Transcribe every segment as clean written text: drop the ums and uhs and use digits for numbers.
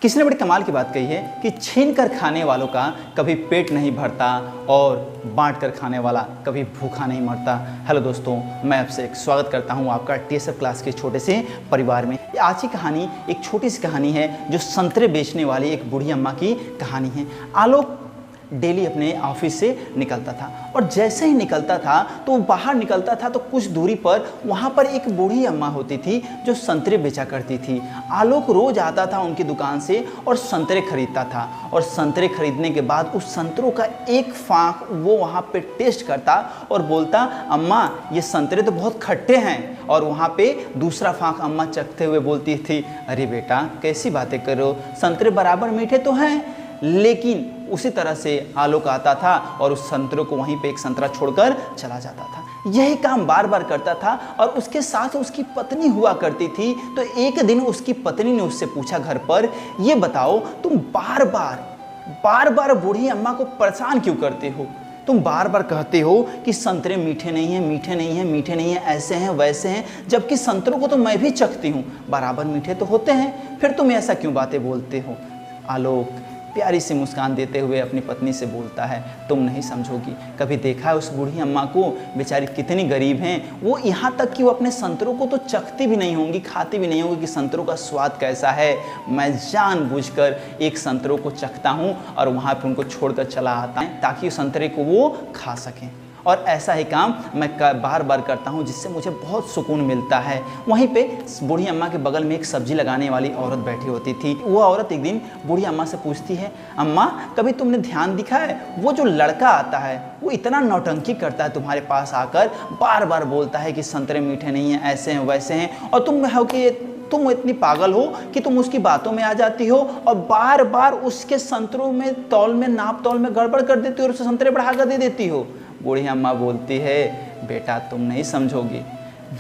किसी ने बड़ी कमाल की बात कही है कि छीन कर खाने वालों का कभी पेट नहीं भरता और बांट कर खाने वाला कभी भूखा नहीं मरता। हेलो दोस्तों, मैं आपसे स्वागत करता हूं आपका TSF क्लास के छोटे से परिवार में। आज की कहानी एक छोटी सी कहानी है जो संतरे बेचने वाली एक बूढ़ी अम्मा की कहानी है। आलोक डेली अपने ऑफिस से निकलता था और जैसे ही निकलता था तो वो बाहर निकलता था तो कुछ दूरी पर वहाँ पर एक बूढ़ी अम्मा होती थी जो संतरे बेचा करती थी। आलोक रोज आता था उनकी दुकान से और संतरे खरीदता था और संतरे खरीदने के बाद उस संतरों का एक फाँक वो वहाँ पे टेस्ट करता और बोलता, अम्मा ये संतरे तो बहुत खट्टे हैं। और वहाँ पे दूसरा फाँक अम्मा चखते हुए बोलती थी, अरे बेटा कैसी बातें करो, संतरे बराबर मीठे तो हैं। लेकिन उसी तरह से आलोक आता था और उस संतरे को वहीं पे एक संतरा छोड़कर चला जाता था। यही काम बार बार करता था और उसके साथ उसकी पत्नी हुआ करती थी। तो एक दिन उसकी पत्नी ने उससे पूछा घर पर, ये बताओ तुम बार बार बूढ़ी अम्मा को परेशान क्यों करते हो? तुम बार बार कहते हो कि संतरे मीठे नहीं हैं, मीठे नहीं हैं, मीठे नहीं हैं, ऐसे हैं वैसे हैं, जबकि संतरों को तो मैं भी चखती हूँ, बराबर मीठे तो होते हैं, फिर तुम ऐसा क्यों बातें बोलते हो? आलोक प्यारी सी मुस्कान देते हुए अपनी पत्नी से बोलता है, तुम नहीं समझोगी। कभी देखा है उस बूढ़ी अम्मा को, बेचारी कितनी गरीब हैं। वो यहाँ तक कि वो अपने संतरों को तो चखती भी नहीं होंगी, खाती भी नहीं होंगी कि संतरों का स्वाद कैसा है। मैं जानबूझकर एक संतरों को चखता हूँ और वहाँ पर उनको छोड़कर चला आता है ताकि उस संतरे को वो खा सकें। और ऐसा ही काम मैं बार बार करता हूँ जिससे मुझे बहुत सुकून मिलता है। वहीं पे बूढ़ी अम्मा के बगल में एक सब्जी लगाने वाली औरत बैठी होती थी। वो औरत एक दिन बूढ़ी अम्मा से पूछती है, अम्मा कभी तुमने ध्यान दिखा है वो जो लड़का आता है वो इतना नौटंकी करता है तुम्हारे पास आकर, बार बार बोलता है कि संतरे मीठे नहीं हैं, ऐसे हैं वैसे हैं, और तुम इतनी पागल हो कि तुम उसकी बातों में आ जाती हो और बार बार उसके संतरों में नाप तौल में गड़बड़ कर देती हो और उसे संतरे बढ़ाकर दे देती हो। बूढ़ी अम्मा बोलती है, बेटा तुम नहीं समझोगी,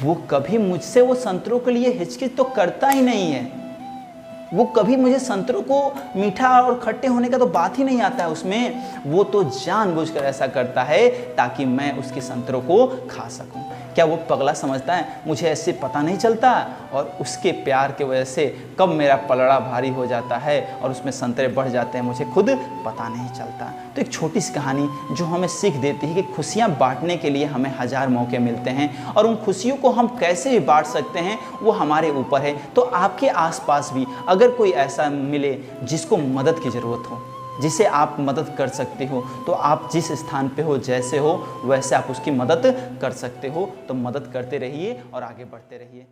वो कभी मुझसे वो संतरों के लिए हिचकिच तो करता ही नहीं है। वो कभी मुझे संतरों को मीठा और खट्टे होने का तो बात ही नहीं आता है उसमें। वो तो जानबूझकर ऐसा करता है ताकि मैं उसके संतरों को खा सकूं। क्या वो पगला समझता है मुझे ऐसे पता नहीं चलता? और उसके प्यार के वजह से कब मेरा पलड़ा भारी हो जाता है और उसमें संतरे बढ़ जाते हैं मुझे खुद पता नहीं चलता। तो एक छोटी सी कहानी जो हमें सीख देती है कि खुशियाँ बांटने के लिए हमें हज़ार मौके मिलते हैं और उन खुशियों को हम कैसे भी बांट सकते हैं वो हमारे ऊपर है। तो आपके आसपास भी अगर कोई ऐसा मिले जिसको मदद की ज़रूरत हो, जिसे आप मदद कर सकते हो, तो आप जिस स्थान पे हो, जैसे हो वैसे आप उसकी मदद कर सकते हो। तो मदद करते रहिए और आगे बढ़ते रहिए।